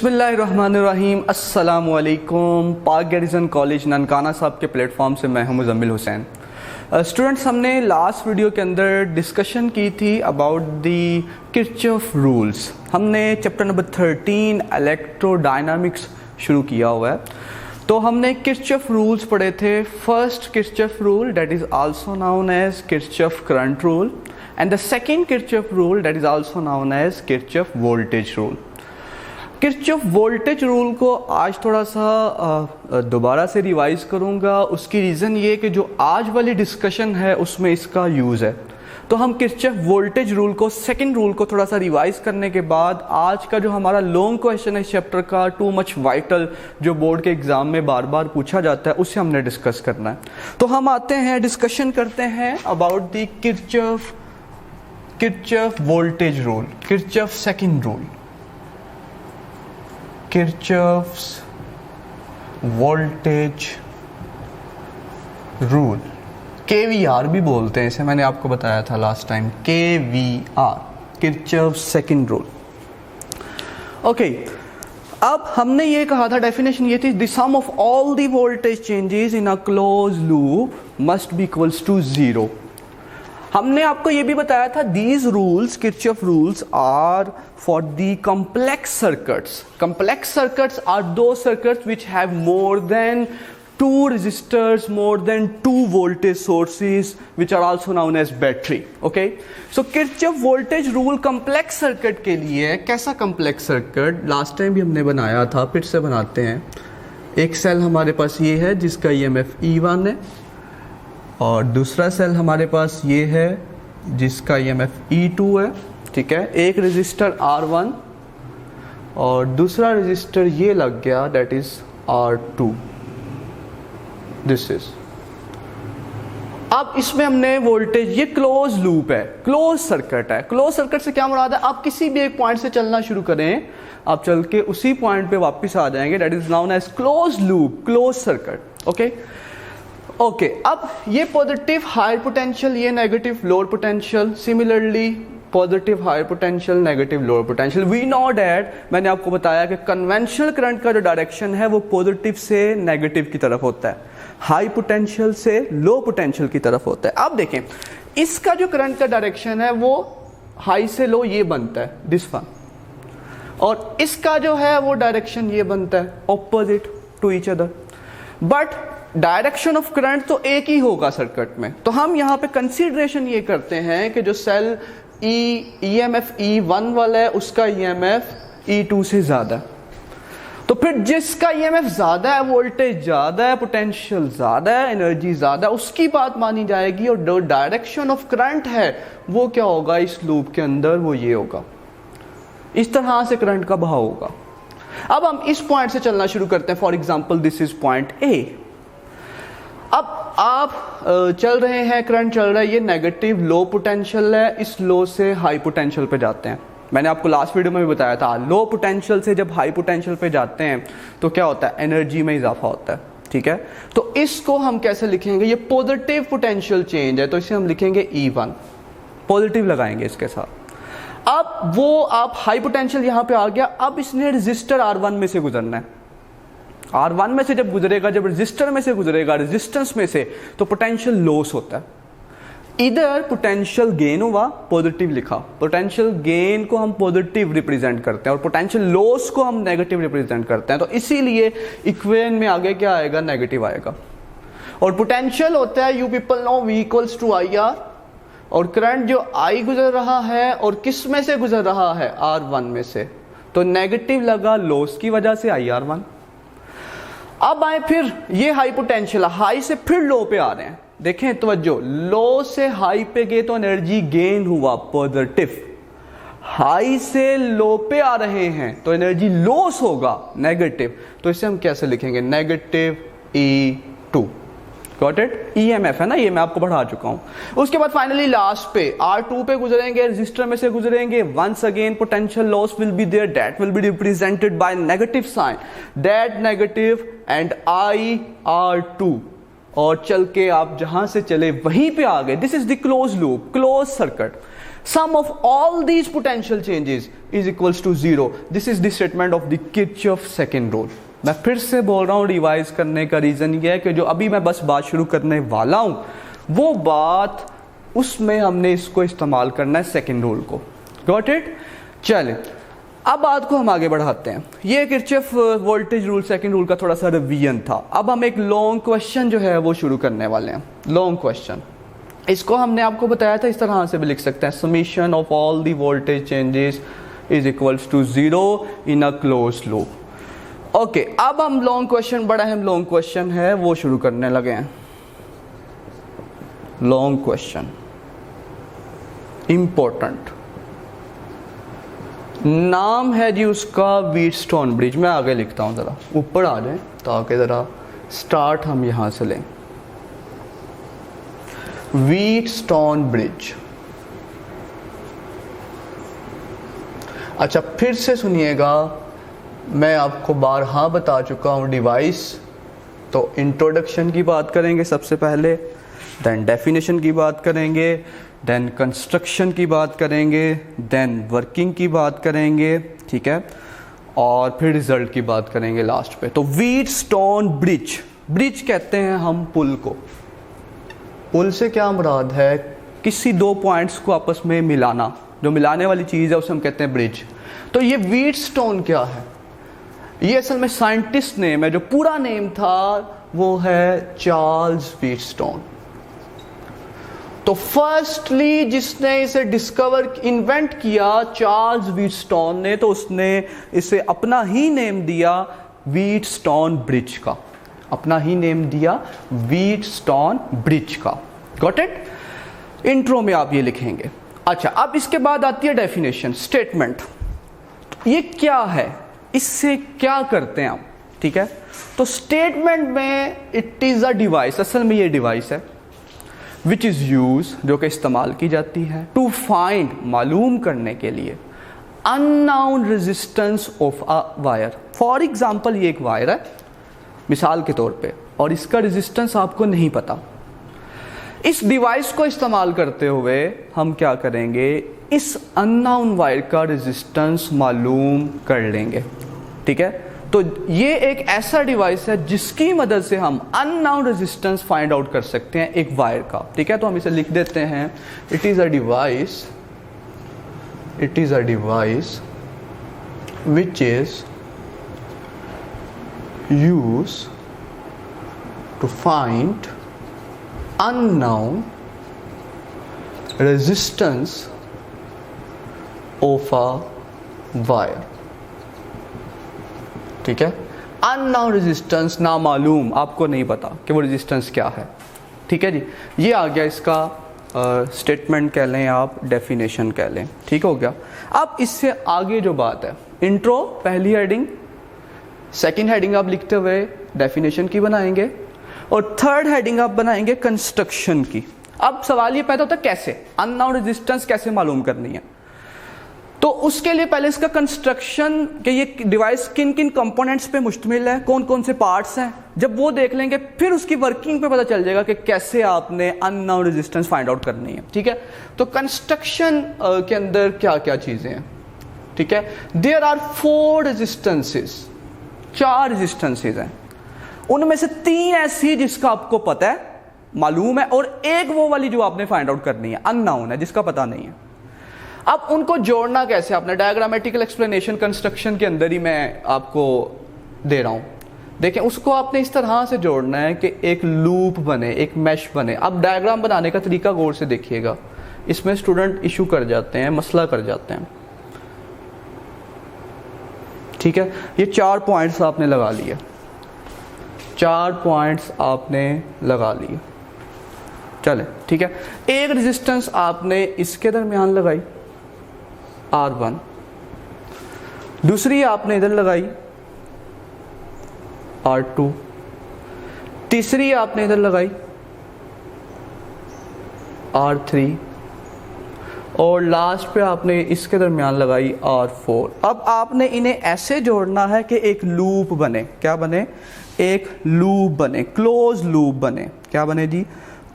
बिस्मिल्लाहिर्रहमानिर्रहीम अस्सलामुअलैकुम। पाक गैरिसन कॉलेज ननकाना साहब के प्लेटफॉर्म से मैं हूं मुज़म्मिल हुसैन। स्टूडेंट्स, हमने लास्ट वीडियो के अंदर डिस्कशन की थी अबाउट दी किरचॉफ रूल्स। हमने चैप्टर नंबर 13 इलेक्ट्रोडायनामिक्स शुरू किया हुआ है। तो हमने किरचॉफ रूल्स पढ़े थे। First Kirchhoff rule that is also known as Kirchhoff current rule and the second Kirchhoff rule that is also known as Kirchhoff voltage rule. Kirchhoff voltage rule को आज थोड़ा सा दोबारा से रिवाइज करूंगा। उसकी रीज़न ये कि जो आज वाली डिस्कशन है उसमें इसका यूज़ है। तो हम किरचॉफ वोल्टेज रूल को, सेकंड रूल को थोड़ा सा रिवाइज करने के बाद आज का जो हमारा लॉन्ग क्वेश्चन है इस चैप्टर का, टू मच वाइटल, जो बोर्ड के एग्जाम में बार बार पूछा जाता है, उससे हमने डिस्कस करना है। तो हम आते हैं, डिस्कशन करते हैं about the Kirchhoff voltage rule, Kirchhoff second rule, Kirchhoff's voltage rule. KVR भी बोलते हैं इसे, मैंने आपको बताया था last time, KVR, Kirchhoff second rule. Okay, अब हमने ये कहा था, डेफिनेशन ये थी, the sum of all the voltage changes in a close loop must be equals to 0। हमने आपको ये भी बताया था, these rules, Kirchhoff rules are for the complex circuits. Complex circuits are दो circuits which have more than 2 resistors, more than 2 voltage sources, which are also known as battery. Okay, so Kirchhoff voltage rule complex circuit के लिए है। कैसा complex circuit? Last time भी हमने बनाया था, फिर से बनाते हैं। एक सेल हमारे पास ये है जिसका EMF E1 है, और दूसरा सेल हमारे पास ये है जिसका EMF E2 है। ठीक है, एक रजिस्टर R1 और दूसरा रजिस्टर ये लग गया, that is R2। This is, अब इसमें हमने वोल्टेज, ये क्लोज लूप है, क्लोज सर्किट है। क्लोज सर्किट से क्या मुराद है? आप किसी भी एक पॉइंट से चलना शुरू करें, आप चल के उसी पॉइंट पे वापस आ जाएंगे, that is known as close loop, close circuit. Okay okay, अब ये पॉजिटिव हायर पोटेंशियल, ये negative lower potential, similarly positive higher potential, negative lower potential. We know that, मैंने आपको बताया कि कन्वेंशनल करंट का जो डायरेक्शन है वो पॉजिटिव से नेगेटिव की तरफ होता है, हाई पोटेंशियल से लो पोटेंशियल की तरफ होता है। अब देखें, इसका जो करंट का डायरेक्शन है वो हाई से लो ये बनता है, दिस वन, और इसका जो है वो डायरेक्शन ये बनता है, opposite to each other. But direction of current तो एक ही होगा सर्किट में। तो हम यहाँ पे कंसीडरेशन ये करते हैं कि जो सेल EMF E1 वाला है उसका EMF E2 से ज्यादा। तो फिर जिसका EMF ज्यादा है, वोल्टेज ज्यादा है, पोटेंशियल ज्यादा है, एनर्जी ज्यादा है, उसकी बात मानी जाएगी। और जो डायरेक्शन ऑफ करंट है वो क्या होगा इस लूप के अंदर, वो ये होगा, इस तरह से करंट का बहाव होगा। अब हम इस पॉइंट से चलना शुरू करते हैं। For example, this is point A। अब आप चल रहे हैं, करंट चल रहा है, ये नेगेटिव लो पोटेंशियल है, इस लो से हाई पोटेंशियल पे जाते हैं। मैंने आपको लास्ट वीडियो में भी बताया था, लो पोटेंशियल से जब हाई पोटेंशियल पे जाते हैं तो क्या होता है, एनर्जी में इजाफा होता है। ठीक है, तो इसको हम कैसे लिखेंगे? ये पॉजिटिव पोटेंशियल चेंज है, तो इसे हम लिखेंगे E1, पॉजिटिव लगाएंगे इसके साथ। अब वो आप हाई पोटेंशियल यहां पे आ गया, अब इसने रजिस्टर R1 में से गुजरना है। R1 में से जब गुजरेगा, जब रजिस्टर में से गुजरेगा, रेजिस्टेंस में से, तो पोटेंशियल लॉस होता है। इधर पोटेंशियल गेन हुआ, पॉजिटिव लिखा, पोटेंशियल गेन को हम पॉजिटिव रिप्रेजेंट करते हैं और पोटेंशियल लॉस को हम नेगेटिव रिप्रेजेंट करते हैं। तो इसीलिए इक्वेशन में आगे क्या आएगा, नेगेटिव आएगा। और पोटेंशियल होता है, you people know, V equals to IR, और करंट जो I गुजर रहा है और किस में से गुजर रहा है, R1 में से, तो नेगेटिव लगा लॉस की वजह से IR1। अब आए फिर, ये हाई पोटेंशियल, हाई से फिर लो पे आ रहे हैं। देखें तवज्जो, लो से हाई पे गए तो एनर्जी गेन हुआ, पॉजिटिव। हाई से लो पे आ रहे हैं तो एनर्जी लॉस होगा, नेगेटिव। तो इसे हम कैसे लिखेंगे, negative E2। Got it? EMF है ना, ये मैं आपको बढ़ा चुका हूं। उसके बाद फाइनली लास्ट पे R2 पे गुजरेंगे, रजिस्टर में से गुजरेंगे। Once again potential loss will be there, that will be represented by negative sign, that negative and IR2, और चल के आप जहां से चले वहीं पे आ गए। This is the close loop, close circuit. sum of all these potential changes is equals to 0. This is the statement of the Kirchhoff second rule. मैं फिर से बोल रहा हूँ, रिवाइज करने का रीजन ये है कि जो अभी मैं बस बात शुरू करने वाला हूँ वो बात उसमें हमने इसको इस्तेमाल करना है सेकंड रूल को. Got it? चले अब बात को हम आगे बढ़ाते हैं. ये Kirchhoff voltage rule second rule का थोड़ा सा रिवीजन था. अब हम एक लॉन्ग क्वेश्चन जो है वो शुरू करने वाले हैं. लॉन्ग क्वेश्चन, इसको हमने आपको बताया था इस तरह से भी लिख सकते हैं, summation of all the voltage changes is equals to 0 in a close loop. Okay, अब हम लॉन्ग क्वेश्चन, बड़ा हम लॉन्ग क्वेश्चन है वो शुरू करने लगे हैं. लॉन्ग क्वेश्चन इंपॉर्टेंट, नाम है जी उसका व्हीटस्टोन ब्रिज. मैं आगे लिखता हूं, जरा ऊपर आ जाए ताकि जरा स्टार्ट हम यहां से लें. Wheatstone bridge. अच्छा, फिर से सुनिएगा, मैं आपको बारहा बता चुका हूं डिवाइस. तो इंट्रोडक्शन की बात करेंगे सबसे पहले, देन डेफिनेशन की बात करेंगे, देन कंस्ट्रक्शन की बात करेंगे, देन वर्किंग की बात करेंगे, ठीक है, और फिर रिजल्ट की बात करेंगे लास्ट पे. तो व्हीटस्टोन ब्रिज, ब्रिज कहते हैं हम पुल को. पुल से क्या मुराद है? किसी दो पॉइंट्स को आपस में मिलाना, जो मिलाने वाली चीज़ है उसे हम कहते हैं ब्रिज. तो ये व्हीटस्टोन क्या है? ये असल में साइंटिस्ट नेम है, जो पूरा नेम था वो है चार्ल्स व्हीटस्टोन. तो फर्स्टली जिसने इसे डिस्कवर, इन्वेंट किया चार्ल्स व्हीटस्टोन ने, तो उसने इसे अपना ही नेम दिया व्हीटस्टोन ब्रिज का. अपना ही नेम दिया व्हीटस्टोन ब्रिज का. Got it? इंट्रो में आप ये लिखेंगे. अच्छा, अब इसके बाद आती है डेफिनेशन, स्टेटमेंट. ये क्या है, इससे क्या करते हैं आप, ठीक है? तो स्टेटमेंट में इट इज अ डिवाइस, असल में ये डिवाइस है विच इज यूज, जो कि इस्तेमाल की जाती है टू फाइंड, मालूम करने के लिए, unknown resistance of a wire. For example ये एक वायर है मिसाल के तौर पे, और इसका रेजिस्टेंस आपको नहीं पता. इस डिवाइस को इस्तेमाल करते हुए हम क्या करेंगे, इस अननोन वायर का रेजिस्टेंस मालूम कर लेंगे. ठीक है, तो ये एक ऐसा डिवाइस है जिसकी मदद से हम अननोन रेजिस्टेंस फाइंड आउट कर सकते हैं एक वायर का. ठीक है, तो हम इसे लिख देते हैं, it is a device which is used to find unknown resistance of a wire. ठीक है, अननोन रेजिस्टेंस, नामालूम, आपको नहीं पता कि वो रेजिस्टेंस क्या है. ठीक है जी, ये आ गया इसका स्टेटमेंट कह लें आप, डेफिनेशन कह लें. ठीक हो गया. अब इससे आगे जो बात है, इंट्रो पहली हेडिंग, सेकंड हेडिंग आप लिखते हुए डेफिनेशन की बनाएंगे, और थर्ड हेडिंग आप बनाएंगे कंस्ट्रक्शन की. अब सवाल ये पैदा होता है कैसे, अननोन रेजिस्टेंस कैसे मालूम करनी है. तो उसके लिए पहले इसका कंस्ट्रक्शन के ये डिवाइस किन किन कंपोनेंट्स पे मुश्तमिल है, कौन कौन से पार्ट्स हैं, जब वो देख लेंगे फिर उसकी वर्किंग पे पता चल जाएगा कि कैसे आपने अननोन रेजिस्टेंस फाइंड आउट करनी है. ठीक है, तो कंस्ट्रक्शन के अंदर क्या क्या चीजें हैं. ठीक है, देयर आर 4 रेजिस्टेंसेस, 4 रेजिस्टेंसेस हैं. उनमें से 3 ऐसी जिसका आपको पता है, मालूम है, और एक वो वाली जो आपने फाइंड आउट करनी है, अननोन है, जिसका पता नहीं है. अब उनको जोड़ना कैसे, आपने डायग्रामेटिकल एक्सप्लेनेशन कंस्ट्रक्शन के अंदर ही मैं आपको दे रहा हूं. देखें, उसको आपने इस तरह से जोड़ना है कि एक लूप बने, एक मैश बने. अब डायग्राम बनाने का तरीका गौर से देखिएगा, इसमें स्टूडेंट इशू कर जाते हैं, मसला कर जाते हैं. ठीक है, ये 4 पॉइंट्स आपने लगा लिए, 4 पॉइंट्स आपने लगा लिए. चले, ठीक है, एक रेजिस्टेंस आपने इसके दरमियान लगाई R1, दूसरी आपने इधर लगाई R2, तीसरी आपने इधर लगाई R3, और लास्ट पे आपने इसके दरमियान लगाई R4. अब आपने इन्हें ऐसे जोड़ना है कि एक लूप बने. क्या बने? एक लूप बने, क्लोज लूप बने. क्या बने जी?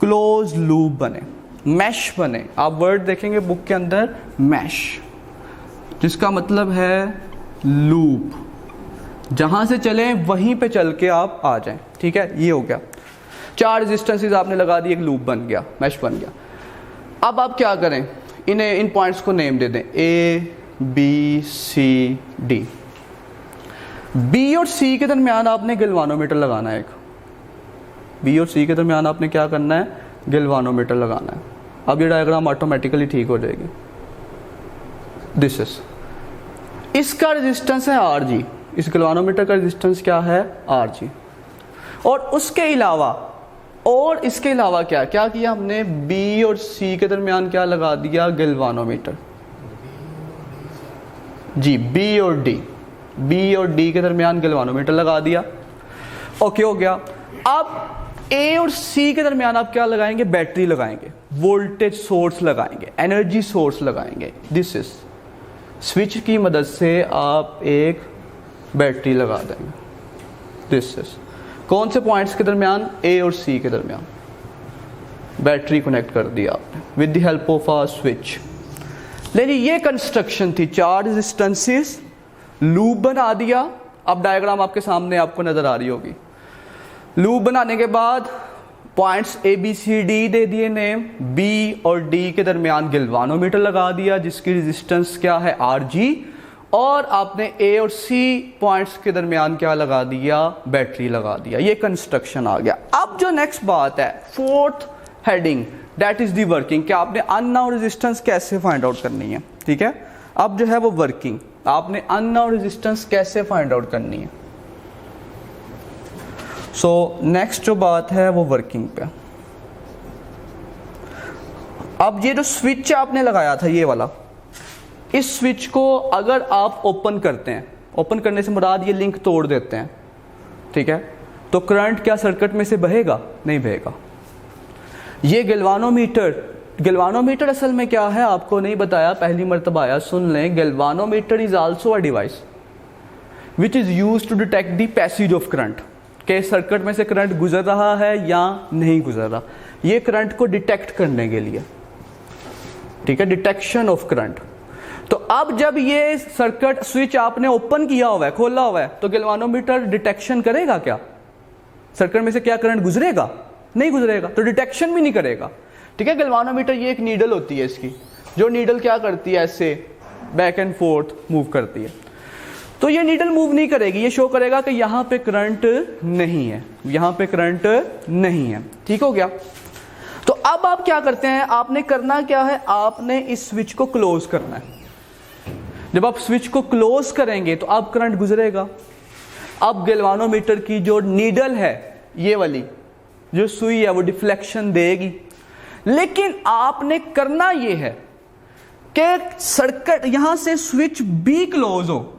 क्लोज लूप बने. मैश बने। आप वर्ड देखेंगे बुक के अंदर मैश, जिसका मतलब है लूप, जहां से चलें वहीं पे चल के आप आ जाएं। ठीक है, ये हो गया। 4 रेजिस्टेंसेस आपने लगा दी, एक लूप बन गया, मैश बन गया। अब आप क्या करें, इन्हें इन पॉइंट्स को नेम दे दें A B C D। B और C के दरमियान आपने गैल्वानोमीटर लगाना है। एक B और C के दरमियान आपने क्या करना है, गैल्वानोमीटर लगाना है। अब ये डायग्राम ऑटोमेटिकली ठीक हो जाएगी। दिस इज, इसका रेजिस्टेंस है RG, इस गैल्वानोमीटर का रेजिस्टेंस क्या है RG। और उसके अलावा और इसके अलावा क्या क्या किया हमने, B और C के दरमियान क्या लगा दिया, गैल्वानोमीटर। जी, B और D के दरमियान गैल्वानोमीटर लगा दिया। ओके हो गया। अब A और C के दरमियान आप क्या लगाएंगे, बैटरी लगाएंगे, वोल्टेज सोर्स लगाएंगे, एनर्जी सोर्स लगाएंगे। दिस इज, स्विच की मदद से आप एक बैटरी लगा देंगे। दिस इज, कौन से पॉइंट्स के दरमियान, A और C के दरमियान बैटरी कनेक्ट कर दिया आपने with the help of a switch. लेकिन ये कंस्ट्रक्शन थी, 4 रेजिस्टेंसेस, लूप बना दिया। अब डायग्राम आपके सामने आपको नजर आ रही होगी। लूप बनाने के बाद points A B C D दे दिए नेम, B और D के दरमियान गैल्वानोमीटर लगा दिया जिसकी रेजिस्टेंस क्या है, RG। और आपने A और C पॉइंट्स के दरमियान क्या लगा दिया, बैटरी लगा दिया। ये कंस्ट्रक्शन आ गया। अब जो नेक्स्ट बात है, 4th heading, that is the working, कि आपने अननोन रेजिस्टेंस कैसे फाइंड आउट करनी है। ठीक है, अब जो है वो वर्किंग, आपने अननोन रेजिस्टेंस कैसे फाइंड आउट करनी है। सो नेक्स्ट जो बात है वो वर्किंग पे। अब ये जो स्विच आपने लगाया था, ये वाला, इस स्विच को अगर आप ओपन करते हैं, ओपन करने से मुराद ये लिंक तोड़ देते हैं, ठीक है, तो करंट क्या सर्किट में से बहेगा, नहीं बहेगा। ये गैल्वानोमीटर असल में क्या है आपको नहीं बताया, पहली मर्तबा आया, सुन लें। Galvanometer is also a device which is used to detect the passage of current, के सर्किट में से करंट गुजर रहा है या नहीं गुजर रहा, ये करंट को डिटेक्ट करने के लिए। ठीक है, डिटेक्शन ऑफ करंट। तो अब जब ये सर्किट स्विच आपने ओपन किया हुआ है, खोला हुआ है, तो गैल्वानोमीटर डिटेक्शन करेगा क्या, सर्किट में से क्या करंट गुजरेगा, नहीं गुजरेगा, तो डिटेक्शन भी नहीं करेगा। ठीक है, गैल्वानोमीटर ये एक नीडल होती है इसकी, जो नीडल क्या करती है, ऐसे बैक एंड फोर्थ मूव करती है। तो ये नीडल मूव नहीं करेगी, ये शो करेगा कि यहां पे करंट नहीं है, यहां पे करंट नहीं है। ठीक हो गया। तो अब आप क्या करते हैं, आपने करना क्या है, आपने इस स्विच को क्लोज करना है। जब आप स्विच को क्लोज करेंगे तो अब करंट गुजरेगा। अब गैल्वानोमीटर की जो नीडल है, ये वाली जो सुई है, वो डिफ्लेक्शन देगी। लेकिन आपने करना ये है कि सर्किट यहां से स्विच भी क्लोज हो,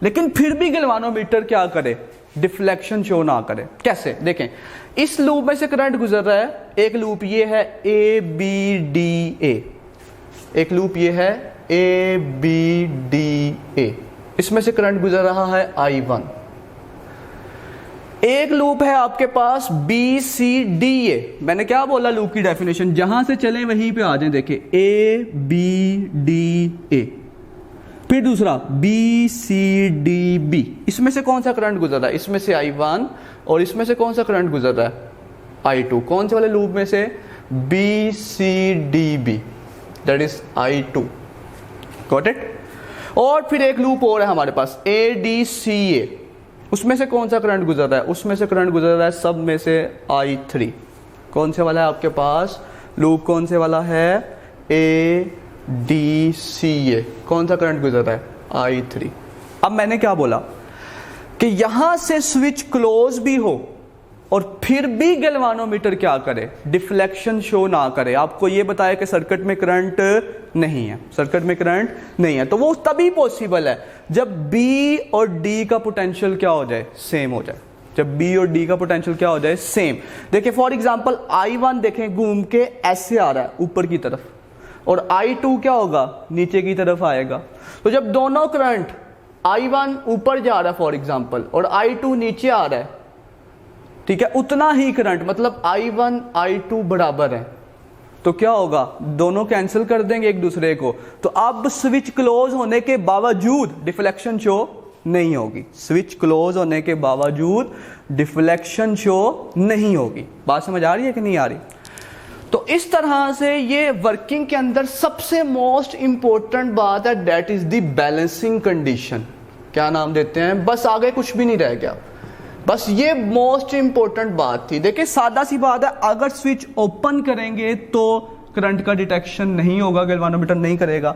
लेकिन फिर भी गैल्वानोमीटर क्या करे, डिफ्लेक्शन शो ना करे। कैसे, देखें, इस लूप में से करंट गुजर रहा है, एक लूप ये है ABDA, एक लूप ये है ABDA, इसमें से करंट गुजर रहा है I1। एक लूप है आपके पास BCDA, मैंने क्या बोला लूप की डेफिनेशन, जहां से चले वहीं पे आ जाए। देखिए ABDA, फिर दूसरा BCDB, इसमें से कौन सा करंट गुजर रहा है, इसमें से I1, और इसमें से कौन सा करंट गुजर रहा है, I2। कौन से वाले लूप में से, BCDB, that is I2। Got it. और फिर एक लूप और है हमारे पास ADCA, उसमें से कौन सा करंट गुजर रहा है, उसमें से करंट गुजर रहा है सब में से I3। कौन से वाला है आपके पास लूप, कौन से वाला है, ADCA, कौन सा करंट गुजर रहा है, I3। अब मैंने क्या बोला कि यहां से स्विच क्लोज भी हो और फिर भी गैल्वानोमीटर क्या करे, डिफ्लेक्शन शो ना करे। आपको ये बताया कि सर्किट में करंट नहीं है, सर्किट में करंट नहीं है, तो वो तभी पॉसिबल है जब B और D का पोटेंशियल क्या हो जाए, सेम हो जाए। जब B और D का पोटेंशियल क्या हो जाए, सेम। देखिए फॉर एग्जांपल I1 देखें घूम के ऐसे आ रहा है ऊपर की तरफ, और I2 क्या होगा, नीचे की तरफ आएगा। तो जब दोनों करंट I1 ऊपर जा रहा है फॉर एग्जांपल, और I2 नीचे आ रहा है, ठीक है, उतना ही करंट, मतलब I1 I2 बराबर है, तो क्या होगा, दोनों कैंसिल कर देंगे एक दूसरे को, तो अब स्विच क्लोज होने के बावजूद डिफ्लेक्शन शो नहीं होगी। स्विच क्लोज होने के बावजूद डिफ्लेक्शन शो नहीं होगी। बात समझ आ रही है कि नहीं आ रही? तो इस तरह से ये वर्किंग के अंदर सबसे मोस्ट इंपॉर्टेंट बात है, that is the balancing condition. क्या नाम देते हैं, बस आगे कुछ भी नहीं रह गया, बस ये मोस्ट इंपॉर्टेंट बात थी। देखिए सादा सी बात है, अगर स्विच ओपन करेंगे तो करंट का डिटेक्शन नहीं होगा, गैल्वानोमीटर नहीं करेगा,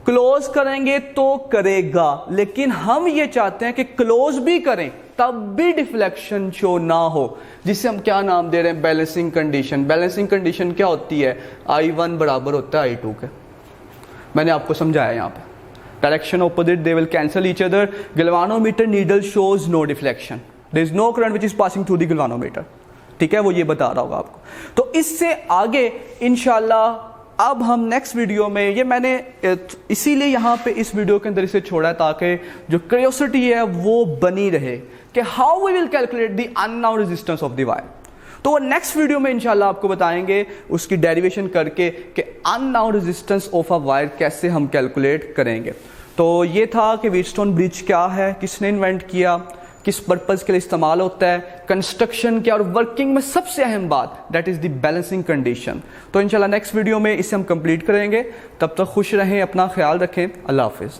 क्लोज करेंगे तो करेगा, लेकिन हम ये चाहते हैं कि क्लोज भी करें तब भी डिफ्लेक्शन शो ना हो, जिसे हम क्या नाम दे रहे हैं, बैलेंसिंग कंडीशन। बैलेंसिंग कंडीशन क्या होती है, I1 बराबर होता है I2 के। मैंने आपको समझाया यहाँ पे, direction opposite, they will cancel each other, galvanometer needle shows no deflection, there is no current which is passing through the galvanometer. ठीक है, वो ये बता रहा होगा आपको। तो इससे आगे इंशाल्लाह अब हम नेक्स्ट वीडियो में, ये मैंने इसीलिए यहाँ पे इस वीडियो के अंदर इसे छोड़ा है ताकि जो क्यूरियोसिटी है वो बनी रहे कि how we will calculate the unknown resistance of the wire. तो नेक्स्ट वीडियो में इंशाल्लाह आपको बताएंगे उसकी डेरिवेशन करके कि unknown resistance of a wire कैसे हम कैलकुलेट करेंगे। तो ये था कि व्हीटस्टोन ब्रिज क्या है, किसने इन्वेंट किया, किस पर्पज़ के लिए इस्तेमाल होता है, कंस्ट्रक्शन क्या और वर्किंग में सबसे अहम बात that is the balancing condition. तो इंशाल्लाह नेक्स्ट वीडियो में इसे हम कंप्लीट करेंगे। तब तक खुश रहें, अपना ख्याल रखें, अल्लाह हाफिज़।